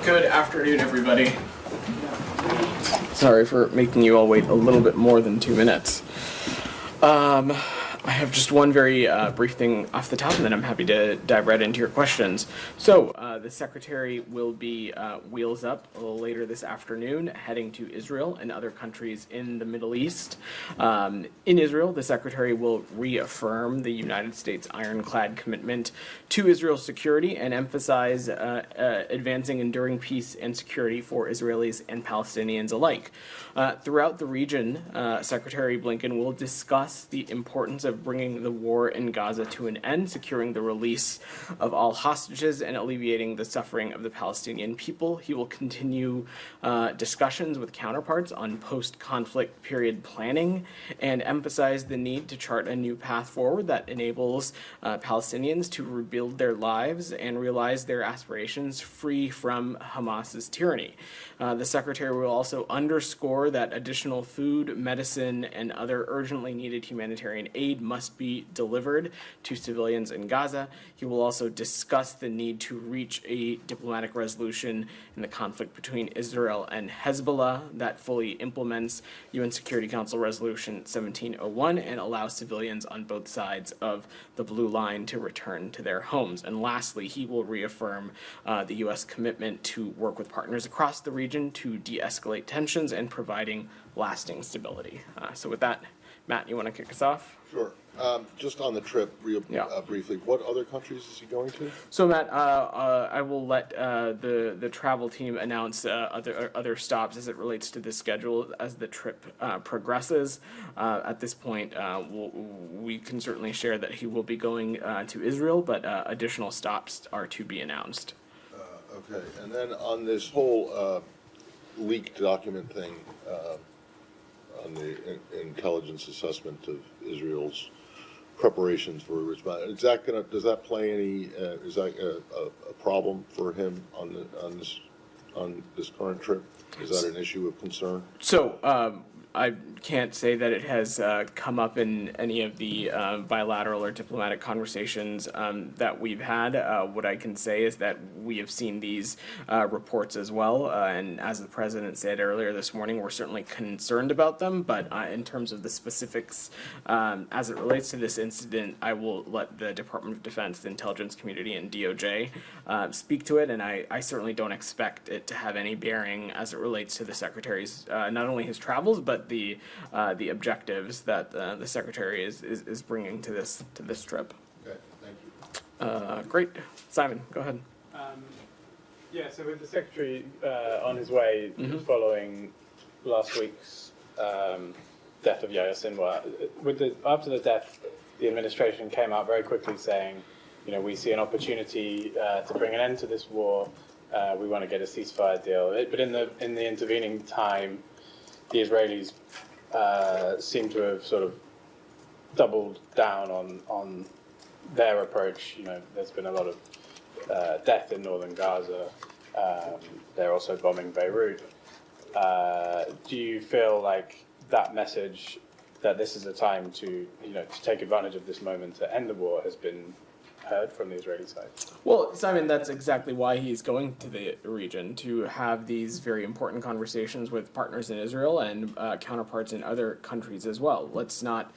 Good afternoon, everybody. Sorry for making you all wait a little bit more than 2 minutes. I have just one very brief thing off the top, and then I'm happy to dive right into your questions. So, the Secretary will be wheels up a little later this afternoon, heading to Israel and other countries in the Middle East. In Israel, the Secretary will reaffirm the United States ironclad commitment to Israel's security and emphasize advancing enduring peace and security for Israelis and Palestinians alike. Throughout the region, Secretary Blinken will discuss the importance of bringing the war in Gaza to an end, securing the release of all hostages, and alleviating the suffering of the Palestinian people. He will continue discussions with counterparts on post-conflict period planning and emphasize the need to chart a new path forward that enables Palestinians to rebuild their lives and realize their aspirations free from Hamas's tyranny. The Secretary will also underscore that additional food, medicine, and other urgently needed humanitarian aid must be delivered to civilians in Gaza. He will also discuss the need to reach a diplomatic resolution in the conflict between Israel and Hezbollah that fully implements UN Security Council Resolution 1701 and allows civilians on both sides of the blue line to return to their homes. And lastly, he will reaffirm the U.S. commitment to work with partners across the region to de-escalate tensions and providing lasting stability. So with that, Matt, you want to kick us off? Sure. Just on the trip, briefly, what other countries is he going to? So, Matt, I will let the travel team announce other stops as it relates to the schedule as the trip progresses. At this point, we can certainly share that he will be going to Israel, but additional stops are to be announced. Okay, and then on this whole leaked document thing, on the intelligence assessment of Israel's preparations for response, does that play any? Is that a problem for him on this current trip? Is that an issue of concern? So I can't say that it has come up in any of the bilateral or diplomatic conversations that we've had. What I can say is that we have seen these reports as well, and as the president said earlier this morning, we're certainly concerned about them, but in terms of the specifics as it relates to this incident, I will let the Department of Defense, the intelligence community, and DOJ speak to it, and I certainly don't expect it to have any bearing as it relates to the Secretary's, not only his travels, but the objectives that the Secretary is bringing to this trip. Okay, thank you. Great. Simon, go ahead. Yeah, so with the Secretary on his way following last week's death of Yahya Sinwar, after the death, the administration came out very quickly saying, we see an opportunity to bring an end to this war. We want to get a ceasefire deal. But in the intervening time, the Israelis seem to have sort of doubled down on their approach. There's been a lot of death in northern Gaza. They're also bombing Beirut. Do you feel like that message that this is a time to take advantage of this moment to end the war has been heard from the Israeli side? Well, Simon, that's exactly why he's going to the region, to have these very important conversations with partners in Israel and counterparts in other countries as well. Let's not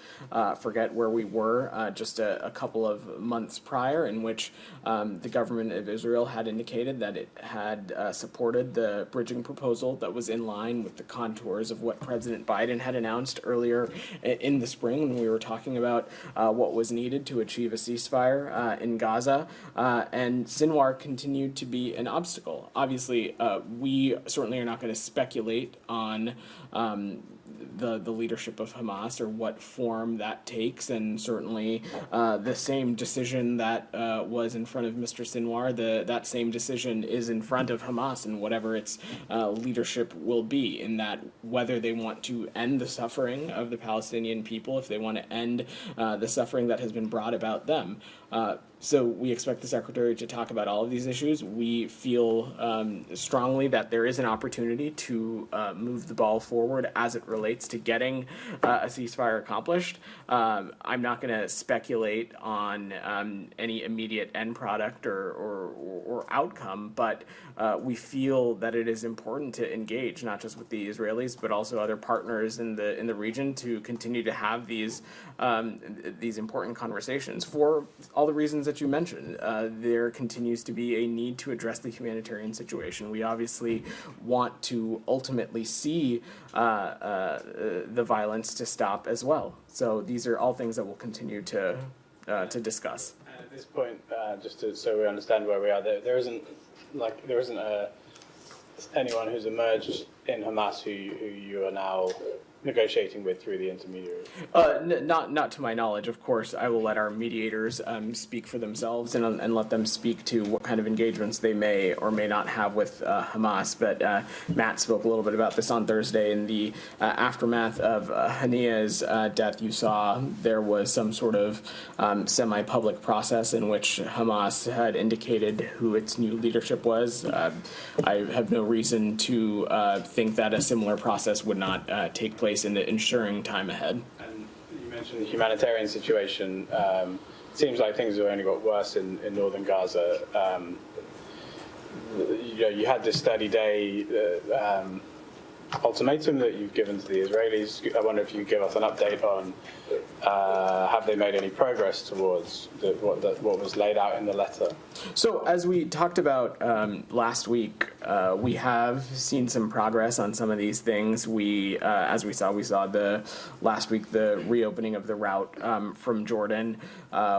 forget where we were just a couple of months prior, in which the government of Israel had indicated that it had supported the bridging proposal that was in line with the contours of what President Biden had announced earlier in the spring, when we were talking about what was needed to achieve a ceasefire in Gaza, and Sinwar continued to be an obstacle. Obviously, we certainly are not going to speculate on the leadership of Hamas or what form that takes, and certainly the same decision that was in front of Mr. Sinwar, that same decision is in front of Hamas, and whatever its leadership will be, in that whether they want to end the suffering of the Palestinian people, if they want to end the suffering that has been brought about them. So we expect the Secretary to talk about all of these issues. We feel strongly that there is an opportunity to move the ball forward as it relates to getting a ceasefire accomplished. I'm not going to speculate on any immediate end product or outcome, but we feel that it is important to engage, not just with the Israelis, but also other partners in the region, to continue to have these important conversations for all the reasons that you mentioned. There continues to be a need to address the humanitarian situation. We obviously want to ultimately see the violence to stop as well. So these are all things that we'll continue to discuss. At this point, so we understand where we are, there isn't anyone who's emerged in Hamas who you are now negotiating with through the intermediary? Not to my knowledge. Of course, I will let our mediators speak for themselves and let them speak to what kind of engagements they may or may not have with Hamas. But Matt spoke a little bit about this on Thursday. In the aftermath of Hania's death, you saw there was some sort of semi-public process in which Hamas had indicated who its new leadership was. I have no reason to think that a similar process would not take place in the ensuring time ahead. And you mentioned the humanitarian situation. It seems like things have only got worse in northern Gaza. You had this 30-day ultimatum that you've given to the Israelis. I wonder if you could give us an update on have they made any progress towards what was laid out in the letter? So as we talked about last week, we have seen some progress on some of these things. As we saw last week the reopening of the route from Jordan.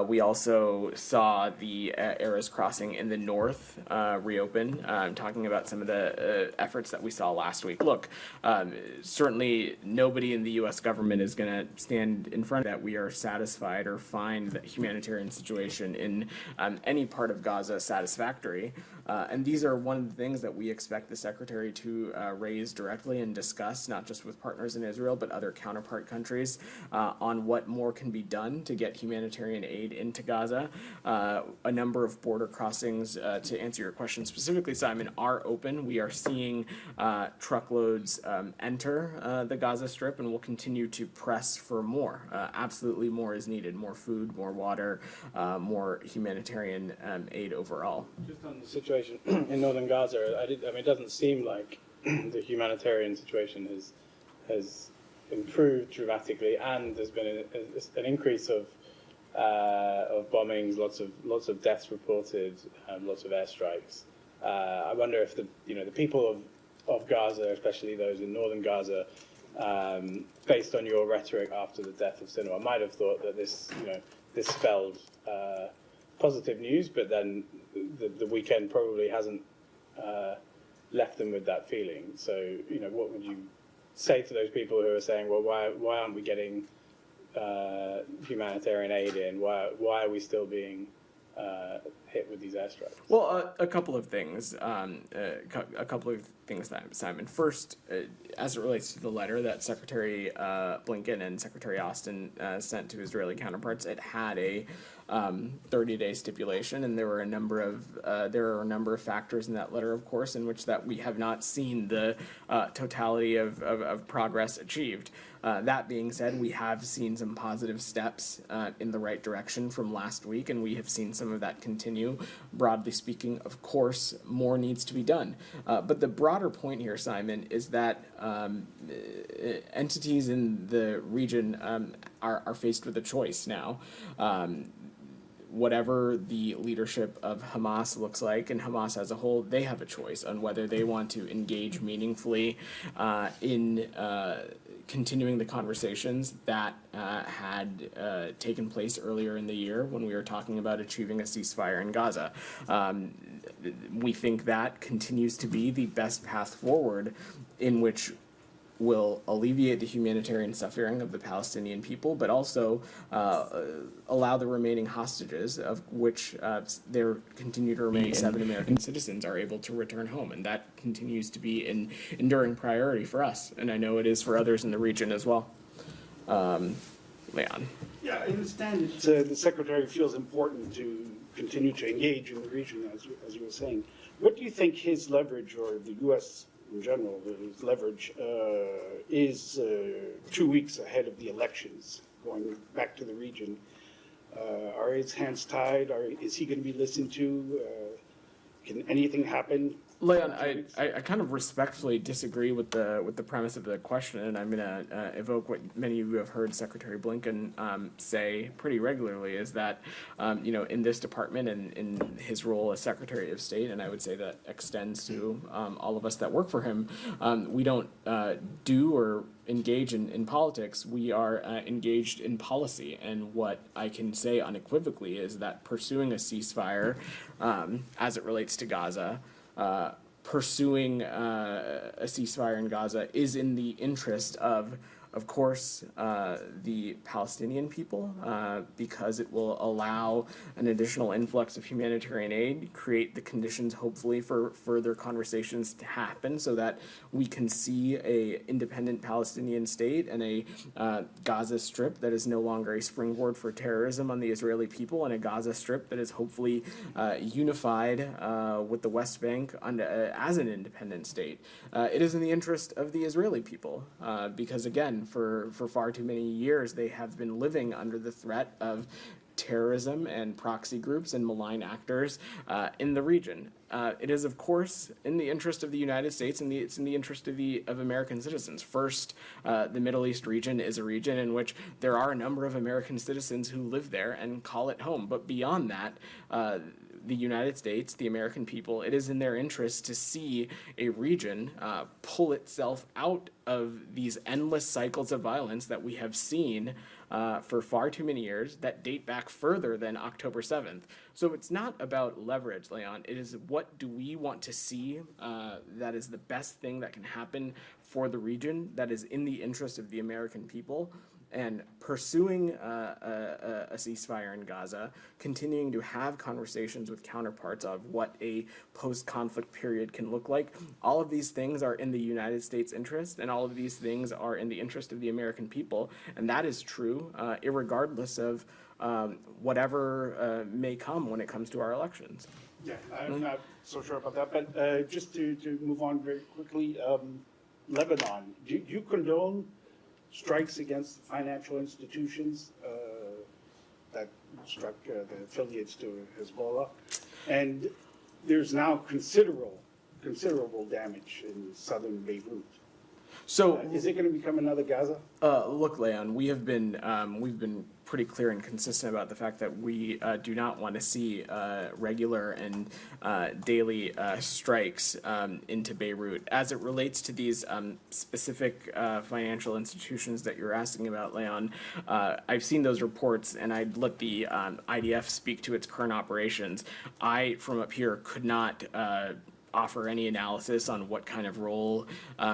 We also saw the Erez crossing in the north reopen, talking about some of the efforts that we saw last week. Look, certainly nobody in the U.S. government is going to stand in front of that we are satisfied or find the humanitarian situation in any part of Gaza satisfactory. And these are one of the things that we expect the Secretary to raise directly and discuss, not just with partners in Israel, but other counterpart countries, on what more can be done to get humanitarian aid into Gaza. A number of border crossings, to answer your question specifically, Simon, are open. We are seeing truckloads enter the Gaza Strip, and we'll continue to press for more. Absolutely more is needed. More food, more water, more humanitarian aid overall. Just on the situation in northern Gaza, it doesn't seem like the humanitarian situation has improved dramatically, and there's been an increase of bombings, lots of deaths reported, lots of airstrikes. I wonder if the people of Gaza, especially those in northern Gaza, based on your rhetoric after the death of Sinwar, might have thought that this spelled positive news, but then the weekend probably hasn't left them with that feeling. So, what would you say to those people who are saying, well, why aren't we getting humanitarian aid in? Why are we still being hit with these airstrikes? Well, a couple of things. Simon. First, as it relates to the letter that Secretary Blinken and Secretary Austin sent to Israeli counterparts, it had a 30-day stipulation, and there are a number of factors in that letter, of course, in which that we have not seen the totality of progress achieved. That being said, we have seen some positive steps in the right direction from last week, and we have seen some of that continue. Broadly speaking, of course, more needs to be done. But the broader point here, Simon, is that entities in the region are faced with a choice now. Whatever the leadership of Hamas looks like, and Hamas as a whole, they have a choice on whether they want to engage meaningfully in continuing the conversations that had taken place earlier in the year when we were talking about achieving a ceasefire in Gaza. We think that continues to be the best path forward in which will alleviate the humanitarian suffering of the Palestinian people, but also allow the remaining hostages, of which there continue to remain 7 American citizens, are able to return home. And that continues to be an enduring priority for us. And I know it is for others in the region as well. Leon. Yeah, I understand that the Secretary feels important to continue to engage in the region, as you were saying. What do you think his leverage, or the U.S. in general, his leverage is 2 weeks ahead of the elections, going back to the region? Are his hands tied? Is he going to be listened to? Can anything happen? Leon, I kind of respectfully disagree with the premise of the question, and I'm going to evoke what many of you have heard Secretary Blinken say pretty regularly, is that, in this department and in his role as Secretary of State, and I would say that extends to all of us that work for him, we don't do or engage in politics. We are engaged in policy, and what I can say unequivocally is that pursuing a ceasefire as it relates to Gaza, pursuing a ceasefire in Gaza is in the interest of course, the Palestinian people, because it will allow an additional influx of humanitarian aid, create the conditions, hopefully, for further conversations to happen so that we can see a independent Palestinian state and a Gaza Strip that is no longer a springboard for terrorism on the Israeli people, and a Gaza Strip that is hopefully unified with the West Bank as an independent state. It is in the interest of the Israeli people, because, again, for far too many years, they have been living under the threat of terrorism and proxy groups and malign actors in the region. It is, of course, in the interest of the United States, and it's in the interest of American citizens. First, the Middle East region is a region in which there are a number of American citizens who live there and call it home. But beyond that, the United States, the American people, it is in their interest to see a region pull itself out of these endless cycles of violence that we have seen for far too many years that date back further than October 7th. So it's not about leverage, Leon. It is what do we want to see that is the best thing that can happen for the region that is in the interest of the American people. And pursuing a ceasefire in Gaza, continuing to have conversations with counterparts of what a post-conflict period can look like, all of these things are in the United States' interest, and all of these things are in the interest of the American people. And that is true, irregardless of whatever may come when it comes to our elections. Yeah, I'm not so sure about that, but just to move on very quickly, Lebanon, do you condone strikes against financial institutions that struck the affiliates to Hezbollah? And there's now considerable damage in southern Beirut. So, Is it going to become another Gaza? look, Leon, we've been pretty clear and consistent about the fact that we do not want to see regular and daily strikes into Beirut. As it relates to these specific financial institutions that you're asking about, Leon, I've seen those reports, and I'd let the IDF speak to its current operations. I, from up here, could not offer any analysis on what kind of role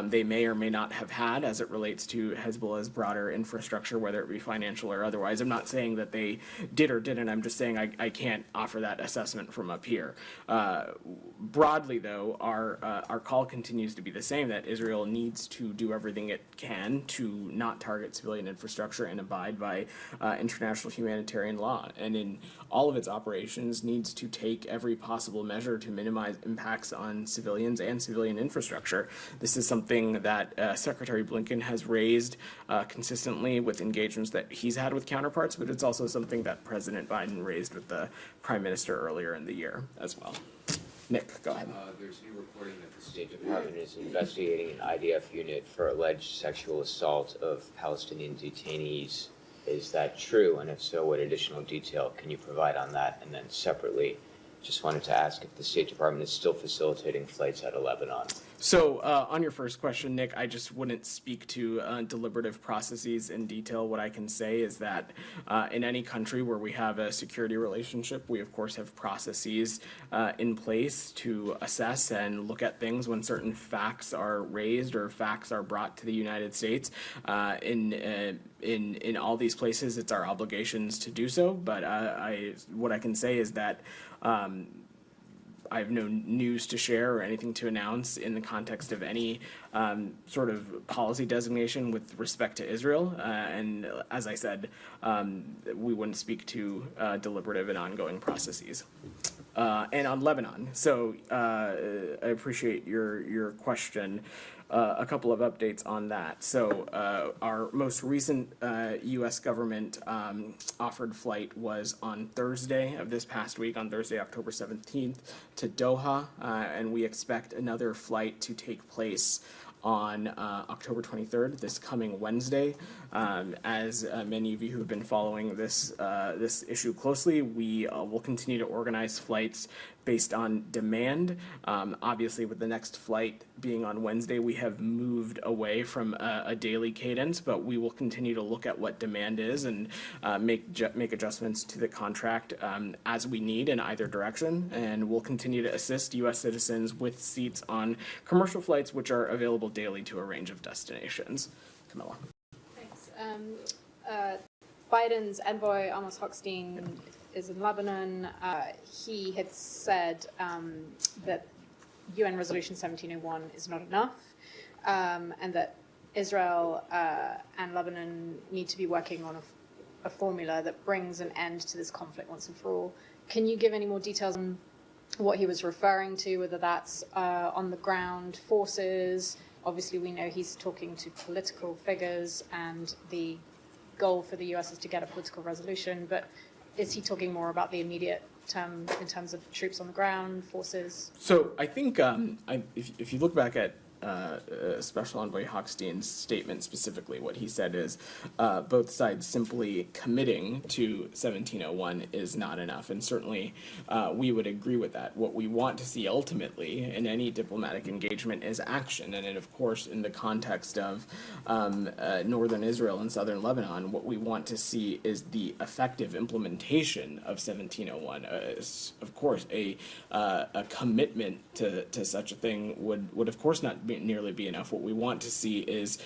they may or may not have had as it relates to Hezbollah's broader infrastructure, whether it be financial or otherwise. I'm not saying that they did or didn't. I'm just saying I can't offer that assessment from up here. Broadly, though, our call continues to be the same, that Israel needs to do everything it can to not target civilian infrastructure and abide by international humanitarian law. And in all of its operations, needs to take every possible measure to minimize impacts on civilians and civilian infrastructure. This is something that Secretary Blinken has raised consistently with engagements that he's had with counterparts, but it's also something that President Biden raised with the Prime Minister earlier in the year as well. Nick, go ahead. There's new reporting that the State Department is investigating an IDF unit for alleged sexual assault of Palestinian detainees. Is that true? And if so, what additional detail can you provide on that? And then separately, just wanted to ask if the State Department is still facilitating flights out of Lebanon. So on your first question, Nick, I just wouldn't speak to deliberative processes in detail. What I can say is that in any country where we have a security relationship, we of course have processes in place to assess and look at things when certain facts are raised or facts are brought to the United States. In all these places, it's our obligations to do so. But what I can say is that I have no news to share or anything to announce in the context of any sort of policy designation with respect to Israel. And as I said, we wouldn't speak to deliberative and ongoing processes. And on Lebanon, so I appreciate your question. A couple of updates on that. So our most recent U.S. government offered flight was on Thursday of this past week, on Thursday, October 17th, to Doha, and we expect another flight to take place on October 23rd, this coming Wednesday. As many of you who have been following this issue closely, we will continue to organize flights based on demand. Obviously, with the next flight being on Wednesday, we have moved away from a daily cadence, but we will continue to look at what demand is and make adjustments to the contract as we need in either direction. And we'll continue to assist U.S. citizens with seats on commercial flights, which are available daily to a range of destinations. Camilla. Thanks. Biden's envoy, Amos Hochstein, is in Lebanon. He had said that UN Resolution 1701 is not enough, and that Israel and Lebanon need to be working on a formula that brings an end to this conflict once and for all. Can you give any more details on what he was referring to, whether that's on the ground forces? Obviously, we know he's talking to political figures, and the goal for the US is to get a political resolution, but is he talking more about the immediate term in terms of troops on the ground, forces? So I think if you look back at Special Envoy Hochstein's statement specifically, what he said is both sides simply committing to 1701 is not enough, and certainly we would agree with that. What we want to see ultimately in any diplomatic engagement is action, and of course in the context of northern Israel and southern Lebanon, what we want to see is the effective implementation of 1701. Of course, a commitment to such a thing would of course not nearly be enough. What we want to see is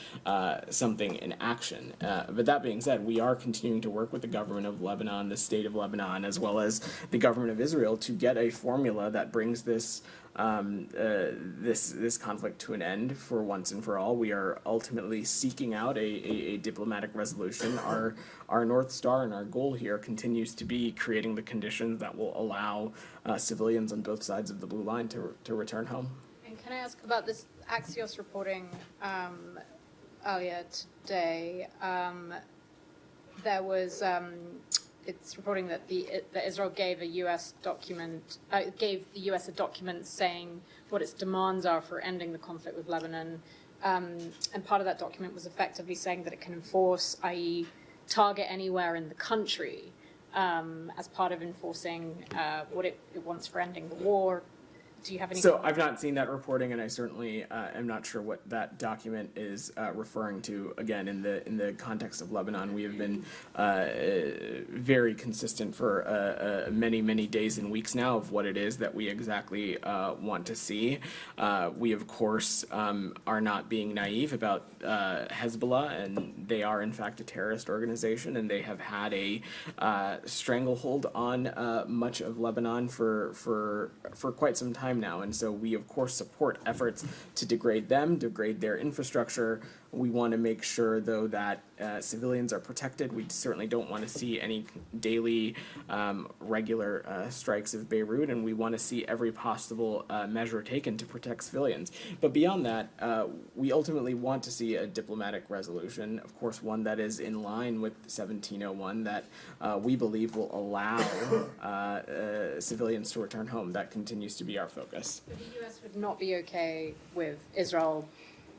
something in action. But that being said, we are continuing to work with the government of Lebanon, the state of Lebanon, as well as the government of Israel to get a formula that brings this this conflict to an end for once and for all. We are ultimately seeking out a diplomatic resolution. Our North Star and our goal here continues to be creating the conditions that will allow civilians on both sides of the blue line to return home. And can I ask about this Axios reporting earlier today? There was it's reporting that that Israel gave a U.S. document, gave the U.S. a document saying what its demands are for ending the conflict with Lebanon, and part of that document was effectively saying that it can enforce, i.e., target anywhere in the country, as part of enforcing what it wants for ending the war. Do you have any? So I've not seen that reporting, and I certainly am not sure what that document is referring to. Again, in the context of Lebanon, we have been very consistent for many days and weeks now of what it is that we exactly want to see. We of course are not being naive about Hezbollah, and they are in fact a terrorist organization, and they have had a stranglehold on much of Lebanon for quite some time now, and so we of course support efforts to degrade them, degrade their infrastructure. We want to make sure, though, that civilians are protected. We certainly don't want to see any daily regular strikes of Beirut, and we want to see every possible measure taken to protect civilians. But beyond that, we ultimately want to see a diplomatic resolution, of course one that is in line with 1701, that we believe will allow civilians to return home. That continues to be our focus. The U.S. would not be okay with Israel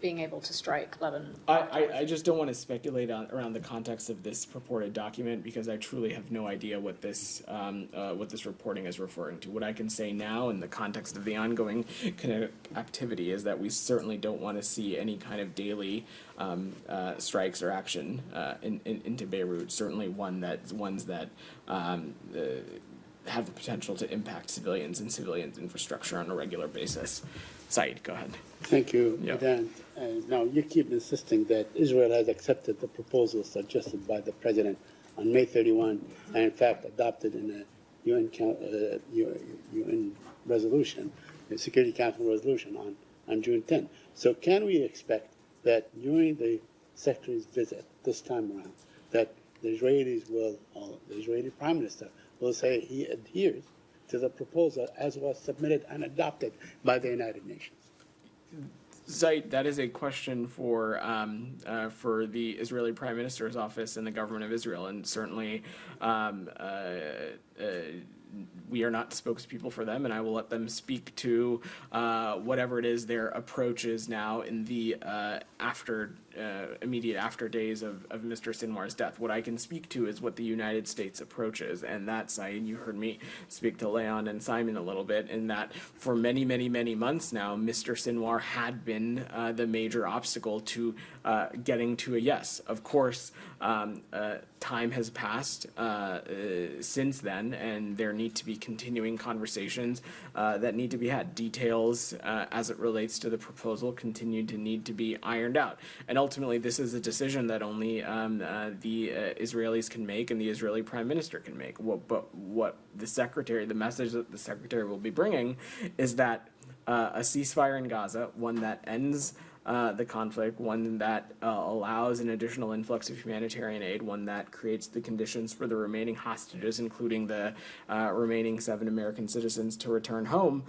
being able to strike Lebanon. I just don't want to speculate around the context of this purported document, because I truly have no idea what this reporting is referring to. What I can say now in the context of the ongoing kinetic activity is that we certainly don't want to see any kind of daily strikes or action into Beirut. Certainly ones that have the potential to impact civilians and civilians' infrastructure on a regular basis. Saeed, go ahead. Thank you, Yeah. Vedant. Now, you keep insisting that Israel has accepted the proposals suggested by the President on May 31 and, in fact, adopted in a UN resolution, a Security Council resolution on June 10. So can we expect that during the Secretary's visit this time around, that the Israeli Prime Minister will say he adheres to the proposal as was submitted and adopted by the United Nations? Zait, that is a question for the Israeli Prime Minister's office and the government of Israel, and certainly we are not spokespeople for them, and I will let them speak to whatever it is their approach is now in the immediate after days of Mr. Sinwar's death. What I can speak to is what the United States approach is, and that, Saeed, you heard me speak to Leon and Simon a little bit, in that for many months now, Mr. Sinwar had been the major obstacle to getting to a yes. Of course, time has passed since then, and there need to be continuing conversations that need to be had. Details as it relates to the proposal continue to need to be ironed out. And ultimately, this is a decision that only the Israelis can make and the Israeli Prime Minister can make. But what the message that the Secretary will be bringing is that a ceasefire in Gaza, one that ends the conflict, one that allows an additional influx of humanitarian aid, one that creates the conditions for the remaining hostages, including the remaining 7 American citizens, to return home.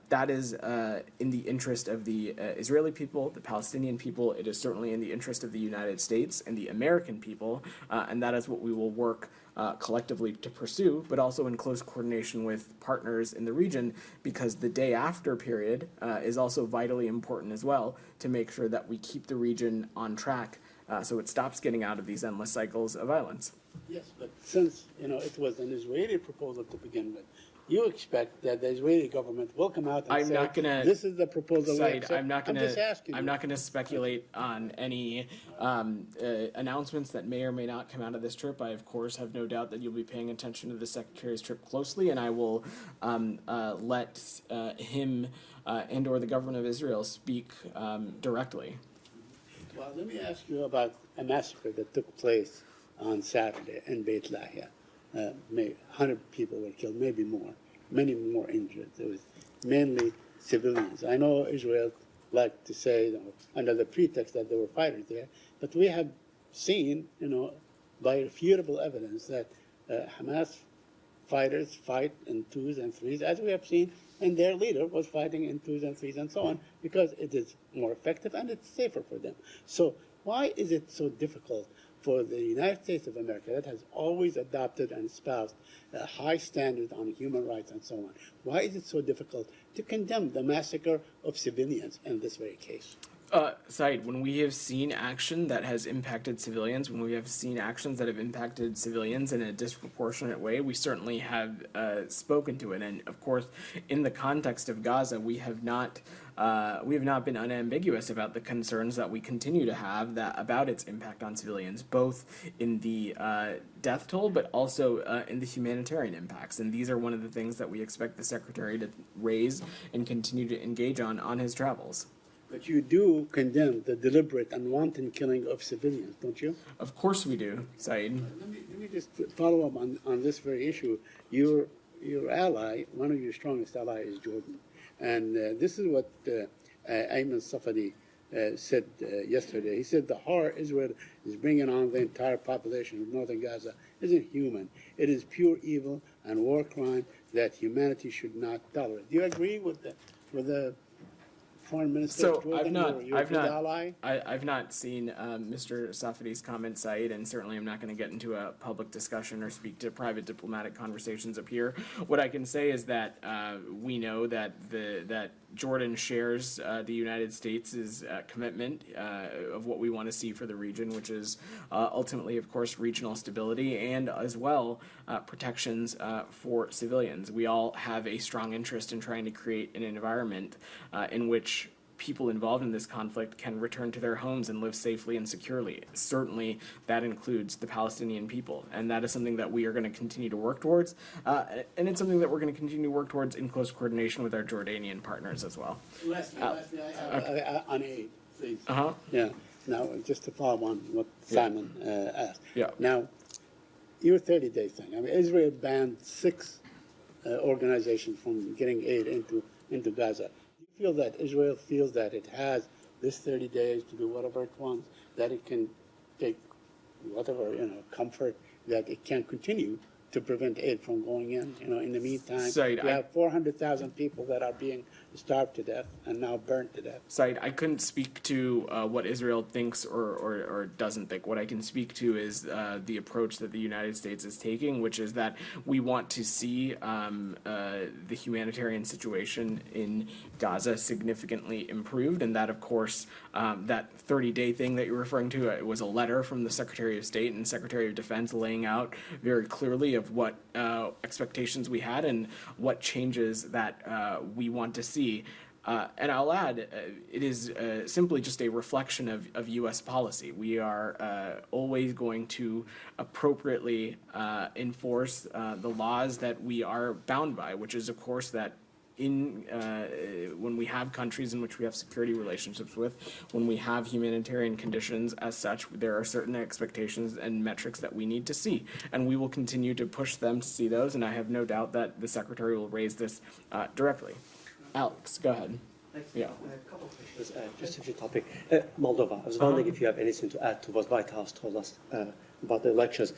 That is in the interest of the Israeli people, the Palestinian people. It is certainly in the interest of the United States and the American people, and that is what we will work collectively to pursue, but also in close coordination with partners in the region, because the day after period is also vitally important as well, to make sure that we keep the region on track so it stops getting out of these endless cycles of violence. Yes, but since it was an Israeli proposal to begin with, you expect that the Israeli government will come out and I'm say, not gonna- this is the proposal we Said, accept. I'm not just asking I'm you. not gonna speculate on any announcements that may or may not come out of this trip. I of course have no doubt that you'll be paying attention to the Secretary's trip closely, and I will let him and/or the government of Israel speak directly. Well, let me ask you about a massacre that took place on Saturday in Beit Lahia. 100 people were killed, maybe more, many more injured. It was mainly civilians. I know Israel liked to say, under the pretext that there were fighters there, but we have seen, by irrefutable evidence that Hamas fighters fight in twos and threes, as we have seen, and their leader was fighting in twos and threes and so on, because it is more effective and it's safer for them. So why is it so difficult for the United States of America, that has always adopted and espoused a high standard on human rights and so on, why is it so difficult to condemn the massacre of civilians in this very case? Said, when we have seen action that has impacted civilians, when we have seen actions that have impacted civilians in a disproportionate way, we certainly have spoken to it. And of course, in the context of Gaza, we have not been unambiguous about the concerns that we continue to have about its impact on civilians, both in the death toll, but also in the humanitarian impacts. And these are one of the things that we expect the Secretary to raise and continue to engage on his travels. But you do condemn the deliberate and wanton killing of civilians, don't you? Of course we do, Said. Let me just follow up on this very issue. Your ally, one of your strongest allies, is Jordan. And this is what Ayman Safadi said yesterday. He said the horror Israel is bringing on the entire population of northern Gaza isn't human. It is pure evil and war crime that humanity should not tolerate. Do you agree with the Foreign Minister So of Jordan, I've not ally? I've not seen Mr. Safadi's comments, Said, and certainly I'm not going to get into a public discussion or speak to private diplomatic conversations up here. What I can say is that we know that that Jordan shares the United States' commitment of what we want to see for the region, which is ultimately, of course, regional stability and as well protections for civilians. We all have a strong interest in trying to create an environment in which people involved in this conflict can return to their homes and live safely and securely. Certainly, that includes the Palestinian people, and that is something that we are going to continue to work towards, and it's something that we're going to continue to work towards in close coordination with our Jordanian partners as well. Lastly, I have on aid, please. Uh-huh. Yeah. Now, just to follow on what Simon asked. Yeah. Now, your 30-day thing. I mean, Israel banned 6 organizations from getting aid into Gaza. Do you feel that Israel feels that it has this 30 days to do whatever it wants, that it can take whatever, comfort, that it can continue to prevent aid from going in? In the meantime, Said, you have 400,000 people that are being starved to death and now burnt to death. Said, I couldn't speak to what Israel thinks or doesn't think. What I can speak to is the approach that the United States is taking, which is that we want to see the humanitarian situation in Gaza significantly improved, and that, of course, that 30-day thing that you're referring to, it was a letter from the Secretary of State and Secretary of Defense laying out very clearly of what expectations we had and what changes that we want to see. And I'll add, it is simply just a reflection of U.S. policy. We are always going to appropriately enforce the laws that we are bound by, which is, of course, that when we have countries in which we have security relationships with, when we have humanitarian conditions as such, there are certain expectations and metrics that we need to see. And we will continue to push them to see those, and I have no doubt that the Secretary will raise this directly. Alex, go ahead. Thanks. Yeah. A couple of questions, just a few topics. Moldova, I was wondering if you have anything to add to what White House told us about the elections.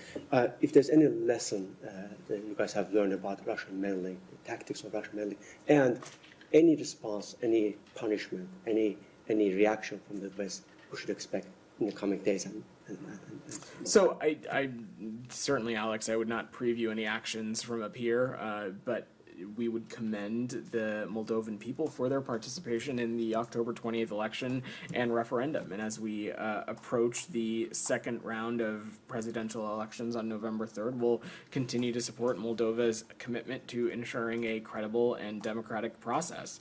If there's any lesson that you guys have learned about Russian meddling, the tactics of Russian meddling, and any response, any punishment, any reaction from the West we should expect in the coming days. So I certainly, Alex, I would not preview any actions from up here, but we would commend the Moldovan people for their participation in the October 20th election and referendum. And as we approach the second round of presidential elections on November 3rd, we'll continue to support Moldova's commitment to ensuring a credible and democratic process.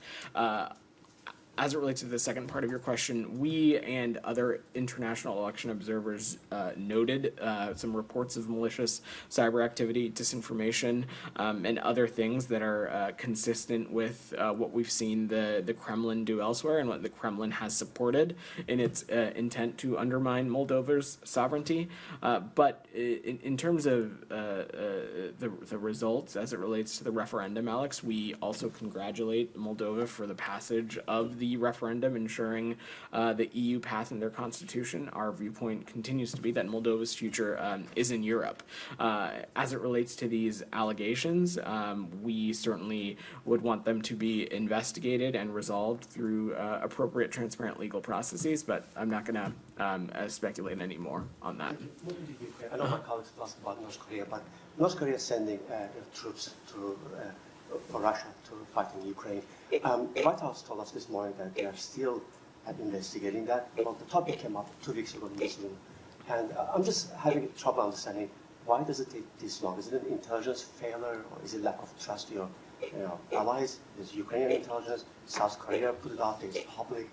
As it relates to the second part of your question, we and other international election observers noted some reports of malicious cyber activity, disinformation, and other things that are consistent with what we've seen the Kremlin do elsewhere and what the Kremlin has supported in its intent to undermine Moldova's sovereignty. But in terms of the results as it relates to the referendum, Alex, we also congratulate Moldova for the passage of the referendum ensuring the EU path in their constitution. Our viewpoint continues to be that Moldova's future is in Europe. As it relates to these allegations, we certainly would want them to be investigated and resolved through appropriate, transparent legal processes, but I'm not going to speculate anymore on that. I know my colleagues asked about North Korea, but North Korea is sending troops to for Russia to fight in Ukraine. White House told us this morning that they are still investigating that. Well, the topic came up 2 weeks ago in this room. And I'm just having trouble understanding why does it take this long? Is it an intelligence failure or is it lack of trust in your allies? Is Ukrainian intelligence, South Korea put it out, it's public.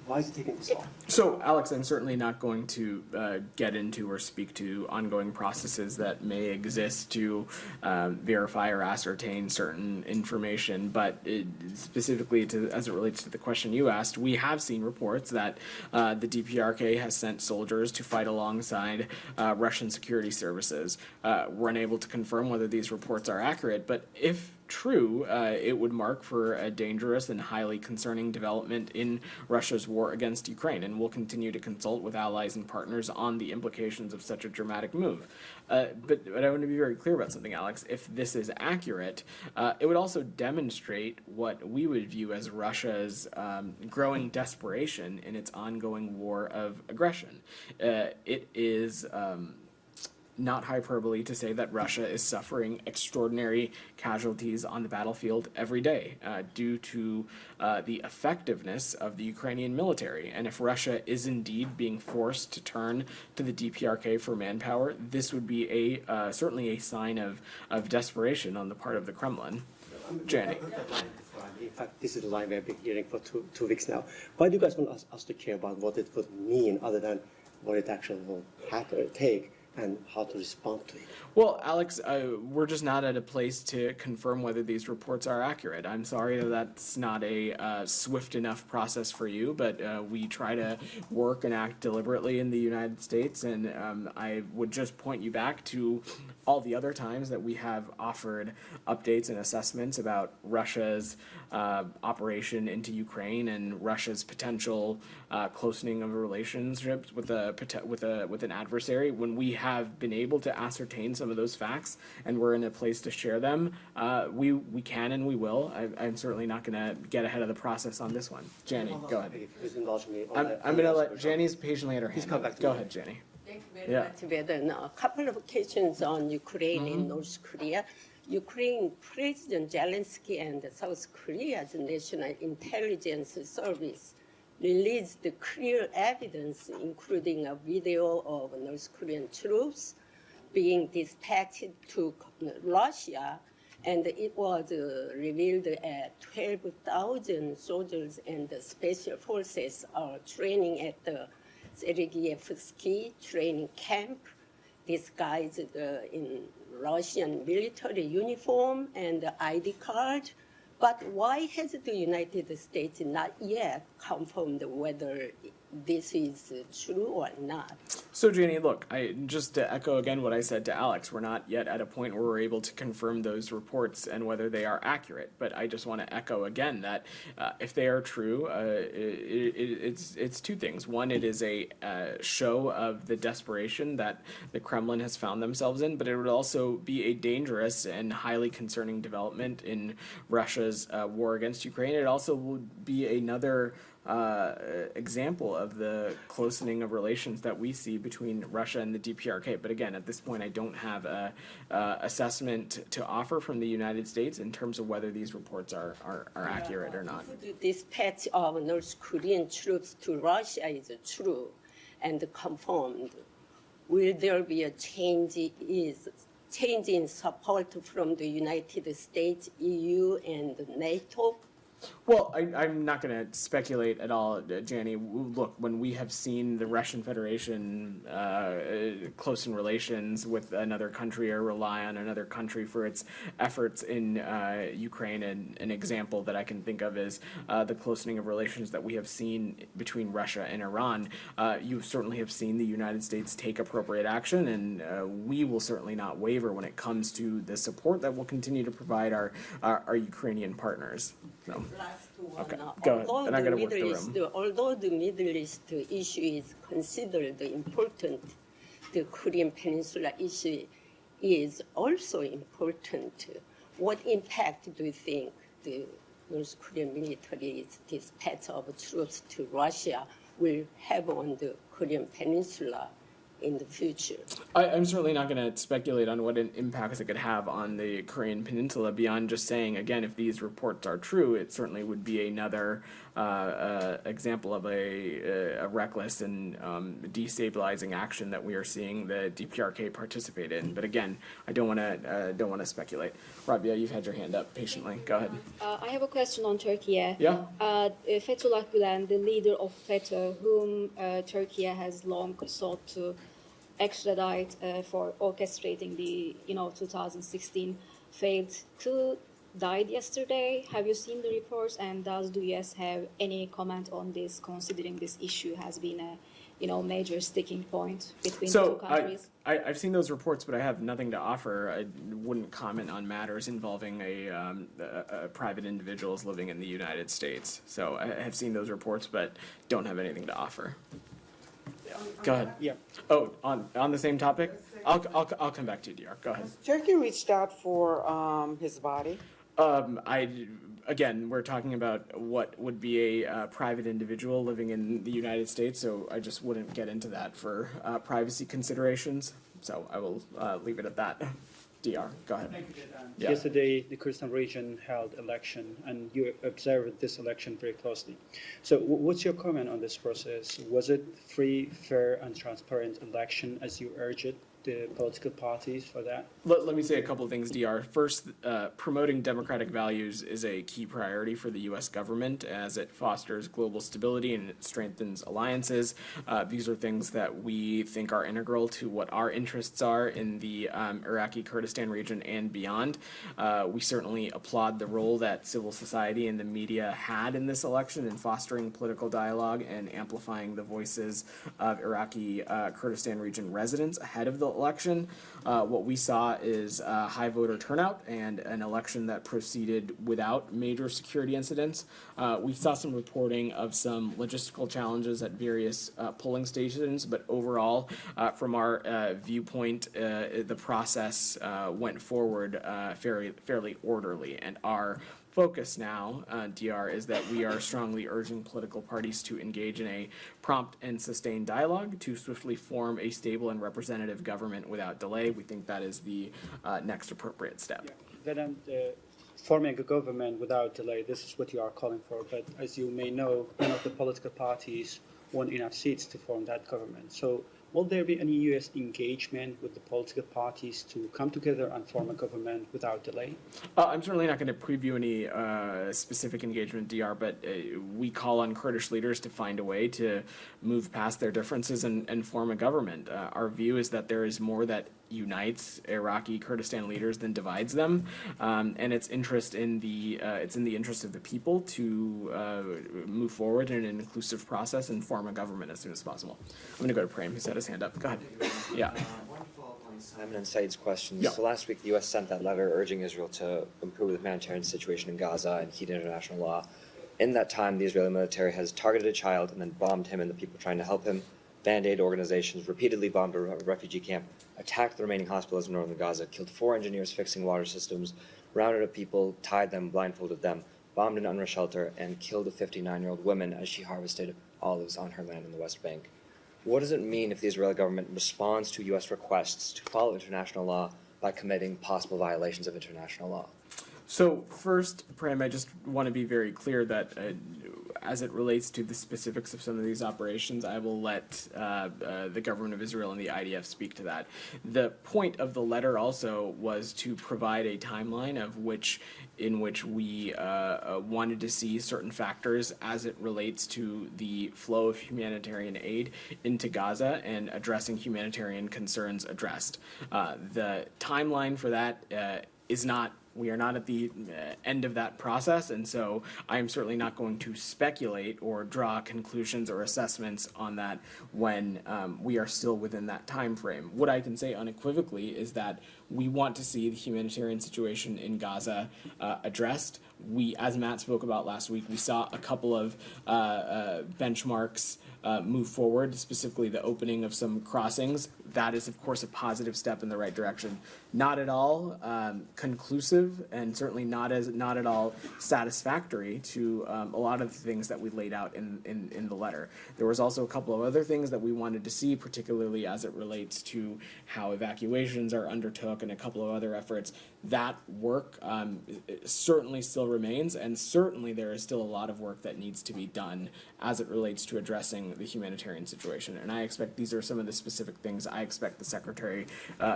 Why is it taking this long? So, Alex, I'm certainly not going to get into or speak to ongoing processes that may exist to verify or ascertain certain information, but specifically as it relates to the question you asked, we have seen reports that the DPRK has sent soldiers to fight alongside Russian security services. We're unable to confirm whether these reports are accurate, but if true, it would mark for a dangerous and highly concerning development in Russia's war against Ukraine, and we'll continue to consult with allies and partners on the implications of such a dramatic move. But I want to be very clear about something, Alex. If this is accurate, it would also demonstrate what we would view as Russia's growing desperation in its ongoing war of aggression. It is not hyperbole to say that Russia is suffering extraordinary casualties on the battlefield every day due to the effectiveness of the Ukrainian military. And if Russia is indeed being forced to turn to the DPRK for manpower, this would be certainly a sign of desperation on the part of the Kremlin. Jenny. In fact, this is the line we've been hearing for two weeks now. Why do you guys want us to care about what it would mean other than what it actually will take and how to respond to it? Well, Alex, we're just not at a place to confirm whether these reports are accurate. I'm sorry that that's not a swift enough process for you, but we try to work and act deliberately in the United States, and I would just point you back to all the other times that we have offered updates and assessments about Russia's operation into Ukraine and Russia's potential closening of relationships with an adversary. When we have been able to ascertain some of those facts and we're in a place to share them, we can and we will. I'm certainly not going to get ahead of the process on this one. Jenny, go ahead. I'm going to let Jenny's patiently at her hand. Go ahead, Jenny. Thank you very much, Vedant. A couple of questions on Ukraine and North Korea. Ukraine President Zelensky and South Korea's National Intelligence Service released clear evidence, including a video of North Korean troops being dispatched to Russia, and it was revealed that 12,000 soldiers and special forces are training at the Sergeyevsky training camp, disguised in Russian military uniform and ID card. But why has the United States not yet confirmed whether this is true or not? So, Jenny, look, just to echo again what I said to Alex, we're not yet at a point where we're able to confirm those reports and whether they are accurate. But I just want to echo again that if they are true, it's two things. One, it is a show of the desperation that the Kremlin has found themselves in, but it would also be a dangerous and highly concerning development in Russia's war against Ukraine. It also would be another example of the closening of relations that we see between Russia and the DPRK. But again, at this point, I don't have a assessment to offer from the United States in terms of whether these reports are accurate or not. The dispatch of North Korean troops to Russia is true and confirmed. Will there be a change in support from the United States, EU, and NATO? Well, I'm not going to speculate at all, Jani. Look, when we have seen the Russian Federation close in relations with another country or rely on another country for its efforts in Ukraine, and an example that I can think of is the closening of relations that we have seen between Russia and Iran. You certainly have seen the United States take appropriate action, and we will certainly not waver when it comes to the support that we'll continue to provide our Ukrainian partners. So. Last one. Okay, go ahead. Then I gotta work the room. Although the Middle East issue is considered important, the Korean Peninsula issue is also important. What impact do you think the North Korean military's dispatch of troops to Russia will have on the Korean Peninsula in the future? I'm certainly not going to speculate on what impacts it could have on the Korean Peninsula beyond just saying, again, if these reports are true, it certainly would be another example of a reckless and destabilizing action that we are seeing the DPRK participate in. But again, I don't want to speculate. Rabia, you've had your hand up patiently. Go ahead. I have a question on Turkey. Yeah. Fethullah Gulen, the leader of FETÖ, whom Turkey has long sought to extradite for orchestrating the 2016 failed coup, died yesterday. Have you seen the reports, and does the U.S. have any comment on this, considering this issue has been a major sticking point between the two countries? I've seen those reports, but I have nothing to offer. I wouldn't comment on matters involving a private individuals living in the United States. So I have seen those reports, but don't have anything to offer. Go ahead. Yeah. Oh, on the same topic? I'll come back to you, DR. Go ahead. Turkey reached out for his body. Again, we're talking about what would be a private individual living in the United States, so I just wouldn't get into that for privacy considerations. So I will leave it at that. DR, go ahead. Thank you, Vedant. Yeah. Yesterday, the Kurdistan region held election, and you observed this election very closely. So what's your comment on this process? Was it free, fair, and transparent election as you urged the political parties for that? Let me say a couple of things, DR. First, promoting democratic values is a key priority for the U.S. government as it fosters global stability and it strengthens alliances. These are things that we think are integral to what our interests are in the Iraqi Kurdistan region and beyond. We certainly applaud the role that civil society and the media had in this election in fostering political dialogue and amplifying the voices of Iraqi Kurdistan region residents ahead of the election. What we saw is high voter turnout and an election that proceeded without major security incidents. We saw some reporting of some logistical challenges at various polling stations, but overall, from our viewpoint, the process went forward fairly orderly, and our focus now, DR, is that we are strongly urging political parties to engage in a prompt and sustained dialogue to swiftly form a stable and representative government without delay. We think that is the next appropriate step. Yeah. Then forming a government without delay, this is what you are calling for, but as you may know, none of the political parties won enough seats to form that government. So will there be any U.S. engagement with the political parties to come together and form a government without delay? I'm certainly not going to preview any specific engagement, DR, but we call on Kurdish leaders to find a way to move past their differences and form a government. Our view is that there is more that unites Iraqi Kurdistan leaders than divides them, and it's in the interest of the people to move forward in an inclusive process and form a government as soon as possible. I'm going to go to Prem, who's had his hand up. Go ahead. Yeah. One follow-up on Simon and Said's questions. Yeah. So last week, the U.S. sent that letter urging Israel to improve the humanitarian situation in Gaza and heed international law. In that time, the Israeli military has targeted a child and then bombed him and the people trying to help him. Band-Aid organizations repeatedly bombed a refugee camp, attacked the remaining hospitals in northern Gaza, killed 4 engineers fixing water systems, rounded up people, tied them, blindfolded them. bombed an UNRWA shelter, and killed a 59-year-old woman as she harvested olives on her land in the West Bank. What does it mean if the Israeli government responds to U.S. requests to follow international law by committing possible violations of international law? So first, Prem, I just want to be very clear that as it relates to the specifics of some of these operations, I will let the government of Israel and the IDF speak to that. The point of the letter also was to provide a timeline in which we wanted to see certain factors as it relates to the flow of humanitarian aid into Gaza and addressing humanitarian concerns addressed. The timeline for that we are not at the end of that process, and so I am certainly not going to speculate or draw conclusions or assessments on that when we are still within that time frame. What I can say unequivocally is that we want to see the humanitarian situation in Gaza addressed. We, as Matt spoke about last week, we saw a couple of benchmarks move forward, specifically the opening of some crossings. That is, of course, a positive step in the right direction. Not at all conclusive, and certainly not at all satisfactory to a lot of the things that we laid out in the letter. There was also a couple of other things that we wanted to see, particularly as it relates to how evacuations are undertook and a couple of other efforts. That work certainly still remains, and certainly there is still a lot of work that needs to be done as it relates to addressing the humanitarian situation. And I expect these are some of the specific things I expect the Secretary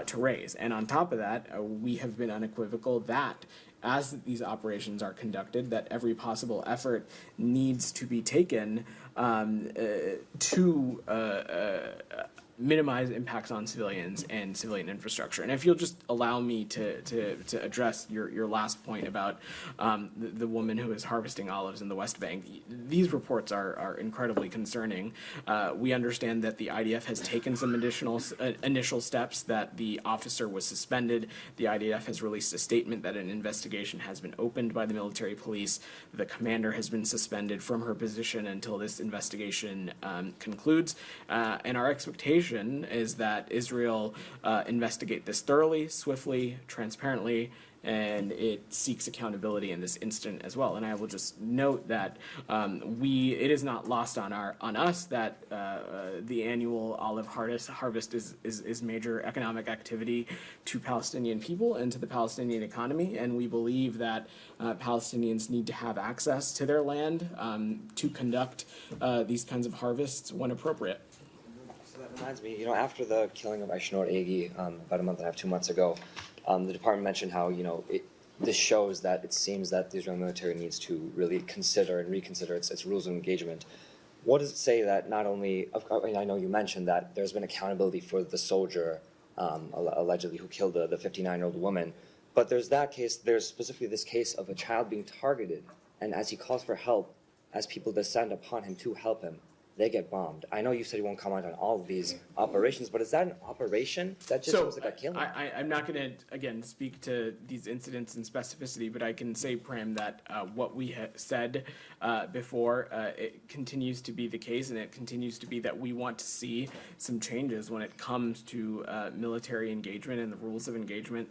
to raise. And on top of that, we have been unequivocal that as these operations are conducted, that every possible effort needs to be taken to minimize impacts on civilians and civilian infrastructure. And if you'll just allow me to address your last point about the woman who is harvesting olives in the West Bank, these reports are incredibly concerning. We understand that the IDF has taken some initial steps, that the officer was suspended. The IDF has released a statement that an investigation has been opened by the military police. The commander has been suspended from her position until this investigation concludes. And our expectation is that Israel investigate this thoroughly, swiftly, transparently, and it seeks accountability in this incident as well. And I will just note that it is not lost on us that the annual olive harvest is major economic activity to Palestinian people and to the Palestinian economy, and we believe that Palestinians need to have access to their land to conduct these kinds of harvests when appropriate. That reminds me, after the killing of Aishnor Egi about a month and a half, 2 months ago, the department mentioned how, this shows that it seems that the Israeli military needs to really consider and reconsider its rules of engagement. What does it say that not only, I know you mentioned that there's been accountability for the soldier, allegedly, who killed the 59-year-old woman, but there's specifically this case of a child being targeted, and as he calls for help, as people descend upon him to help him, they get bombed. I know you said you won't comment on all of these operations, but is that an operation? That just seems like a killing. I'm not going to, again, speak to these incidents in specificity, but I can say, Prem, that what we said before, it continues to be the case, and it continues to be that we want to see some changes when it comes to military engagement and the rules of engagement,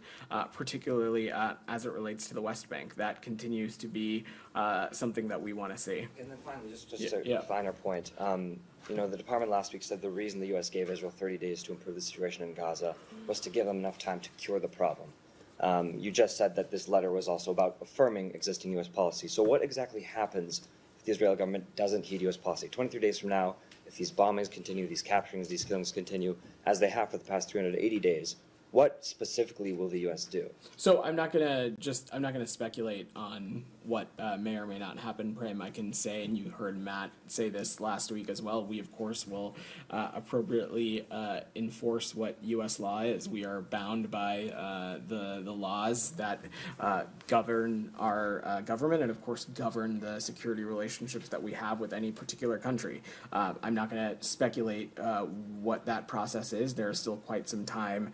particularly as it relates to the West Bank. That continues to be something that we want to see. And then finally, just a finer point. The department last week said the reason the U.S. gave Israel 30 days to improve the situation in Gaza was to give them enough time to cure the problem. You just said that this letter was also about affirming existing U.S. policy. So what exactly happens if the Israeli government doesn't heed U.S. policy? 23 days from now, if these bombings continue, these capturings, these killings continue, as they have for the past 380 days, what specifically will the U.S. do? So I'm not gonna speculate on what may or may not happen, Prem. I can say, and you heard Matt say this last week as well, we of course will appropriately enforce what U.S. law is. We are bound by the laws that govern our government and of course govern the security relationships that we have with any particular country. I'm not going to speculate what that process is. There is still quite some time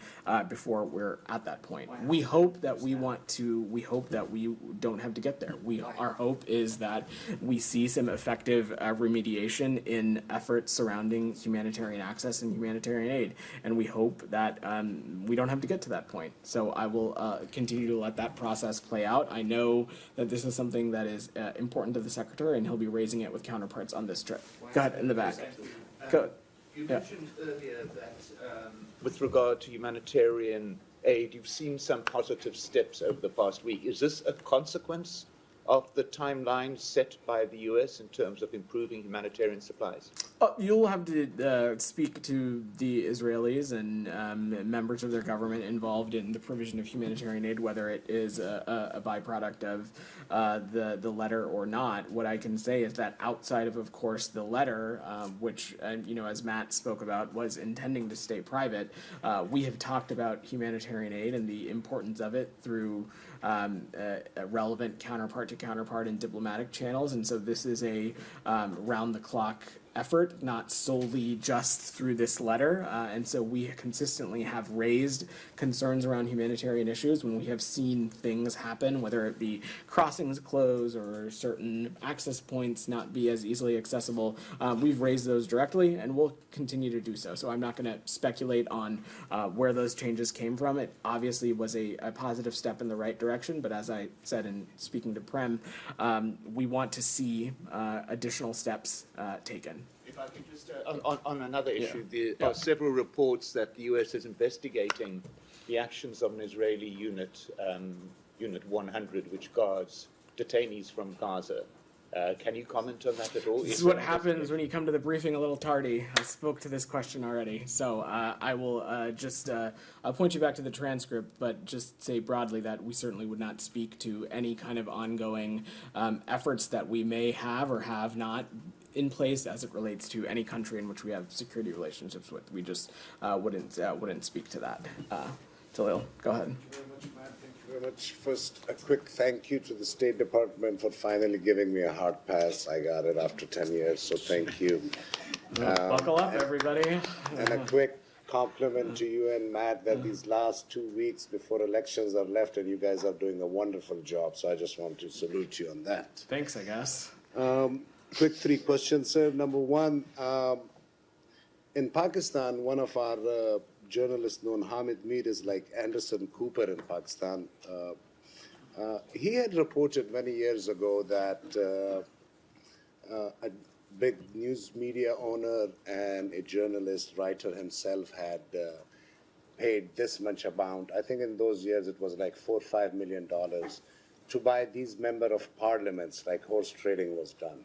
before we're at that point. We hope that we don't have to get there. Our hope is that we see some effective remediation in efforts surrounding humanitarian access and humanitarian aid, and we hope that we don't have to get to that point. So I will continue to let that process play out. I know that this is something that is important to the Secretary, and he'll be raising it with counterparts on this trip. Go ahead, in the back. Go. You mentioned earlier that with regard to humanitarian aid, you've seen some positive steps over the past week. Is this a consequence of the timeline set by the U.S. in terms of improving humanitarian supplies? You'll have to speak to the Israelis and members of their government involved in the provision of humanitarian aid, whether it is a byproduct of the letter or not. What I can say is that outside of course, the letter, which, as Matt spoke about, was intending to stay private, we have talked about humanitarian aid and the importance of it through a relevant counterpart to counterpart and diplomatic channels, and so this is a round-the-clock effort, not solely just through this letter, and so we consistently have raised concerns around humanitarian issues when we have seen things happen, whether it be crossings close or certain access points not be as easily accessible. We've raised those directly, and we'll continue to do so. So I'm not going to speculate on where those changes came from. It obviously was a positive step in the right direction, but as I said in speaking to Prem, we want to see additional steps taken. If I could just, on another issue, there are several reports that the U.S. is investigating the actions of an Israeli unit, Unit 100, which guards detainees from Gaza. Can you comment on that at all? This is what happens when you come to the briefing a little tardy. I spoke to this question already, so I will I'll point you back to the transcript, but just say broadly that we certainly would not speak to any kind of ongoing efforts that we may have or have not in place as it relates to any country in which we have security relationships with. We just wouldn't speak to that. Talil, go ahead. Thank you very much, Matt. Thank you very much. First, a quick thank you to the State Department for finally giving me a hard pass. I got it after 10 years, so thank you. Buckle up, everybody. And a quick compliment to you and Matt that these last 2 weeks before elections are left, and you guys are doing a wonderful job. So I just want to salute you on that. Thanks, I guess. Quick 3 questions, sir. Number one, in Pakistan, one of our journalists known Hamid Mir is like Anderson Cooper in Pakistan. He had reported many years ago that a big news media owner and a journalist, writer himself had paid this much amount. I think in those years it was like $4 or $5 million to buy these member of parliaments, like horse trading was done.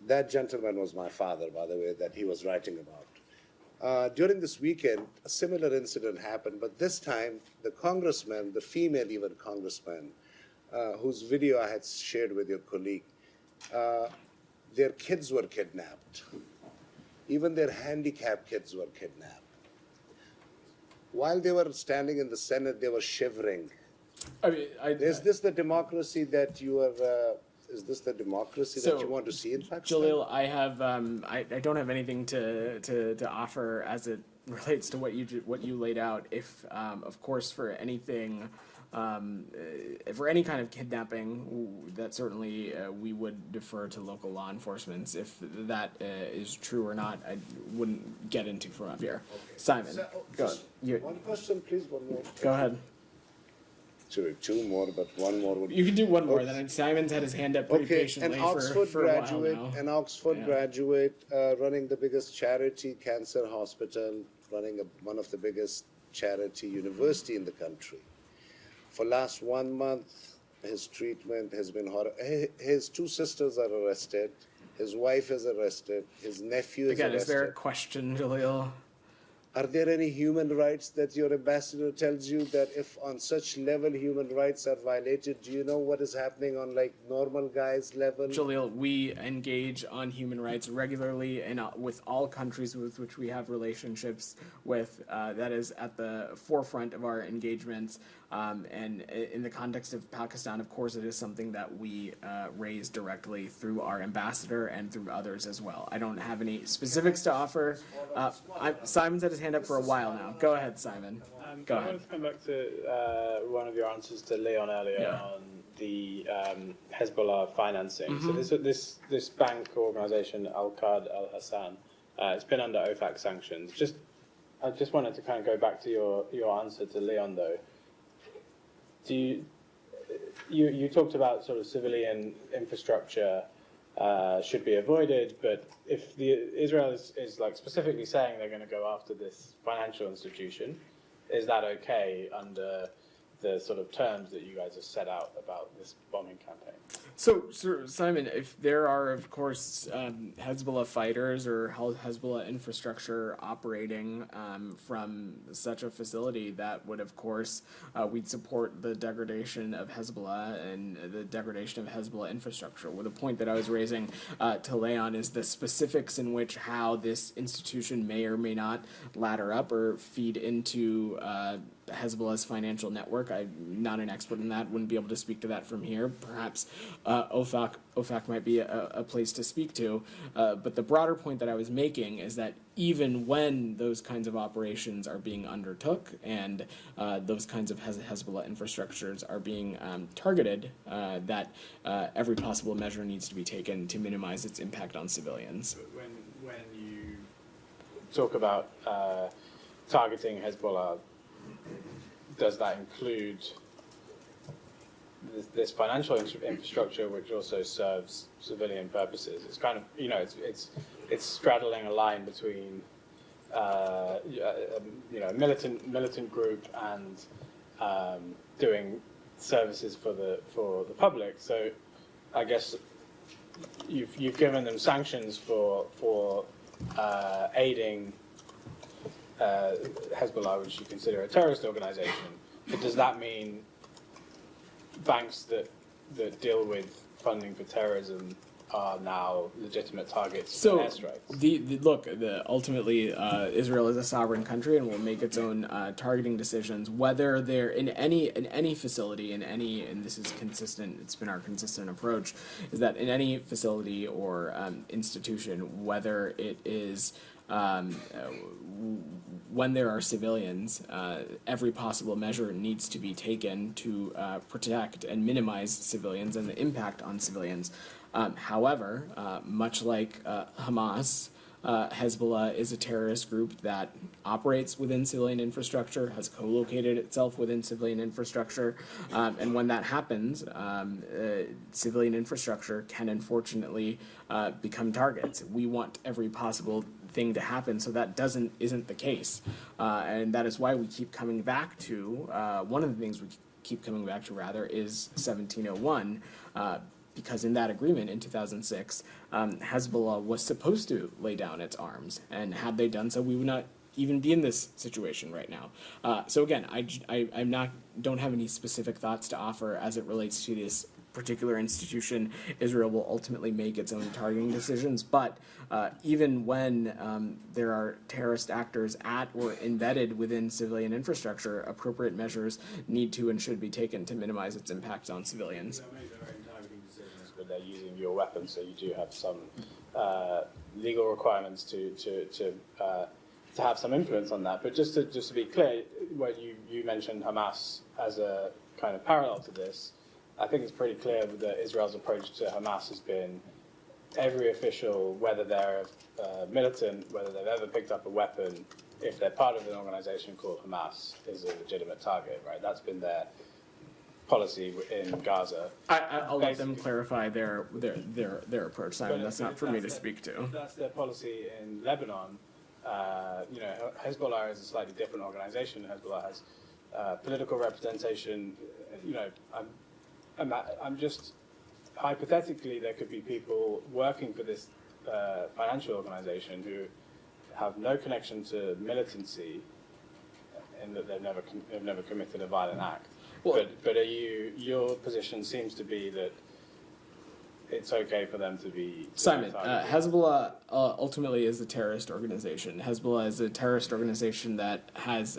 That gentleman was my father, by the way, that he was writing about. During this weekend, a similar incident happened, but this time the congressman, the female even congressman, whose video I had shared with your colleague, their kids were kidnapped. Even their handicapped kids were kidnapped. While they were standing in the Senate, they were shivering. Is this the democracy that you are? Is this the democracy that you want to see in Pakistan? Jalil, I have I don't have anything to offer as it relates to what you laid out. If of course for anything. For any kind of kidnapping, that certainly we would defer to local law enforcement. If that is true or not, I wouldn't get into from up here. Okay. Simon, go ahead. One question, please. One more. Go ahead. Two more, but one more would. You can do one more. Okay. Then Simon's had his hand up pretty patiently for a while now. An Oxford graduate running the biggest charity cancer hospital, running one of the biggest charity university in the country. For last 1 month, his treatment has been horrible. His 2 sisters are arrested. His wife is arrested. His nephew is arrested. Again, is there a question, Jalil? Are there any human rights that your ambassador tells you that if on such level human rights are violated, do you know what is happening on like normal guys level? Jalil, we engage on human rights regularly and with all countries with which we have relationships with. That is at the forefront of our engagements. And in the context of Pakistan, of course, it is something that we raise directly through our ambassador and through others as well. I don't have any specifics to offer. Simon's at his hand up for a while now. Go ahead, Simon. Go I ahead. wanted to come back to one of your answers to Leon earlier on the Hezbollah financing. So this bank organization, Al-Qad Al-Hassan, it's been under OFAC sanctions. I just wanted to kind of go back to your answer to Leon, though. You talked about sort of civilian infrastructure should be avoided, but if Israel is like specifically saying they're going to go after this financial institution, is that okay under the sort of terms that you guys have set out about this bombing campaign? So, Simon, if there are, of course, Hezbollah fighters or Hezbollah infrastructure operating from such a facility, that would, of course, we'd support the degradation of Hezbollah and the degradation of Hezbollah infrastructure. Well, the point that I was raising to Leon is the specifics in which how this institution may or may not ladder up or feed into Hezbollah's financial network. I'm not an expert in that, wouldn't be able to speak to that from here. Perhaps OFAC might be a place to speak to. But the broader point that I was making is that even when those kinds of operations are being undertook and those kinds of Hezbollah infrastructures are being targeted, that every possible measure needs to be taken to minimize its impact on civilians. When you talk about targeting Hezbollah, does that include this financial infrastructure, which also serves civilian purposes? It's kind of, it's straddling a line between, a militant group and doing services for the public. So, I guess you've given them sanctions for aiding Hezbollah, which you consider a terrorist organization. But does that mean banks that deal with funding for terrorism are now legitimate targets for airstrikes? Ultimately, Israel is a sovereign country and will make its own targeting decisions. Whether they're in any facility, and this is consistent. It's been our consistent approach, is that in any facility or institution, whether it is when there are civilians, every possible measure needs to be taken to protect and minimize civilians and the impact on civilians. However, much like Hamas, Hezbollah is a terrorist group that operates within civilian infrastructure, has co-located itself within civilian infrastructure, and when that happens, civilian infrastructure can unfortunately become targets. We want every possible thing to happen so that isn't the case, and that is why we keep coming back to one of the things we keep coming back to rather is 1701. Because in that agreement in 2006, Hezbollah was supposed to lay down its arms, and had they done so, we would not even be in this situation right now. So again, I don't have any specific thoughts to offer as it relates to this particular institution. Israel will ultimately make its own targeting decisions, but even when there are terrorist actors at or embedded within civilian infrastructure, appropriate measures need to and should be taken to minimize its impact on civilians. But they're using your weapons, so you do have some legal requirements to have some influence on that. But just to be clear, when you mentioned Hamas as a kind of parallel to this, I think it's pretty clear that Israel's approach to Hamas has been every official, whether they're militant, whether they've ever picked up a weapon, if they're part of an organization called Hamas, is a legitimate target, right? That's been their policy in Gaza. I'll let them clarify their approach, Simon. That's not for me to speak to. That's their policy in Lebanon. Hezbollah is a slightly different organization. Hezbollah has political representation. I'm just hypothetically, there could be people working for this financial organization who have no connection to militancy, in that they've never committed a violent act. But your position seems to be that it's okay for them to be Simon, targeted. Hezbollah ultimately is a terrorist organization. Hezbollah is a terrorist organization that has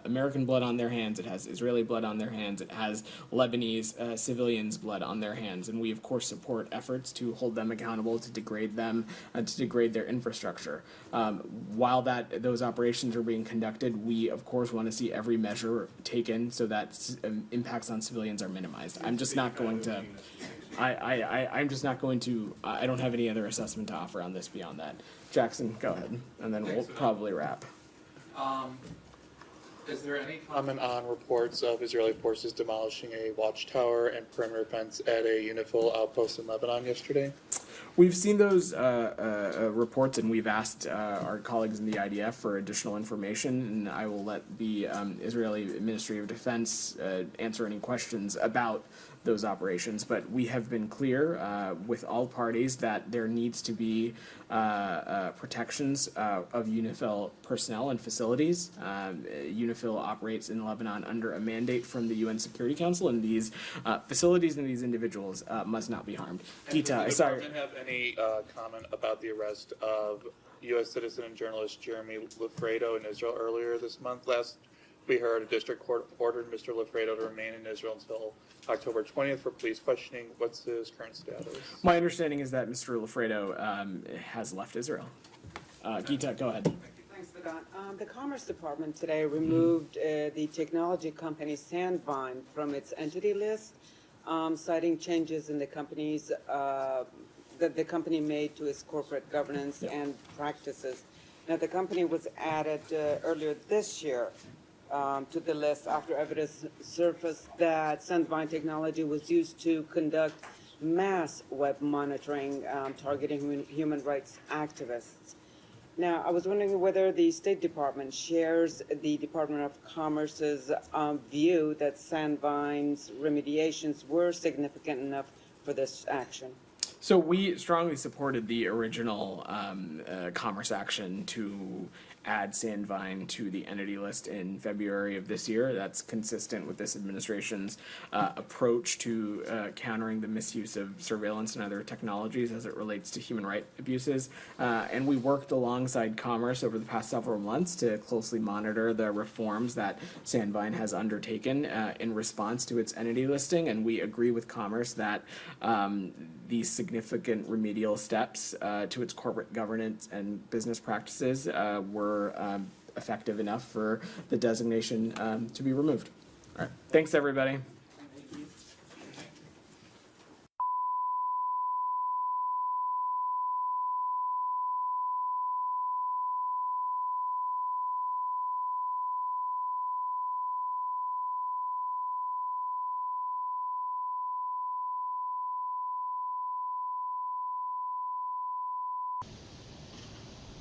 American blood on their hands, it has Israeli blood on their hands, it has Lebanese civilians' blood on their hands, and we of course support efforts to hold them accountable, to degrade them, to degrade their infrastructure. While those operations are being conducted, we of course want to see every measure taken so that impacts on civilians are minimized. I'm just not going to. I'm just not going to. I don't have any other assessment to offer on this beyond that. Jackson, go ahead, and then we'll probably wrap. Is there any comment on reports of Israeli forces demolishing a watchtower and perimeter fence at a Unifil outpost in Lebanon yesterday? We've seen those reports, and we've asked our colleagues in the IDF for additional information, and I will let the Israeli Ministry of Defense answer any questions about those operations. But we have been clear with all parties that there needs to be protections of Unifil personnel and facilities. Unifil operates in Lebanon under a mandate from the UN Security Council, and these facilities and these individuals must not be harmed. Gita, Does the department have any comment about the arrest of U.S. citizen and journalist Jeremy Lafredo in Israel earlier this month? Last we heard a district court ordered Mr. Lafredo to remain in Israel until October 20th for police questioning. What's his current status? My understanding is that Mr. Lafredo has left Israel. Gita, go ahead. Thanks, Vedant. The Commerce Department today removed the technology company Sandvine from its entity list, citing changes in the company's that the company made to its corporate governance and practices. Now, the company was added earlier this year to the list after evidence surfaced that Sandvine technology was used to conduct mass web monitoring targeting human rights activists. Now, I was wondering whether the State Department shares the Department of Commerce's view that Sandvine's remediations were significant enough for this action. So we strongly supported the original commerce action to add Sandvine to the entity list in February of this year. That's consistent with this administration's approach to countering the misuse of surveillance and other technologies as it relates to human rights abuses. And we worked alongside Commerce over the past several months to closely monitor the reforms that Sandvine has undertaken in response to its entity listing. And we agree with Commerce that these significant remedial steps to its corporate governance and business practices were effective enough for the designation to be removed. All right. Thanks, everybody.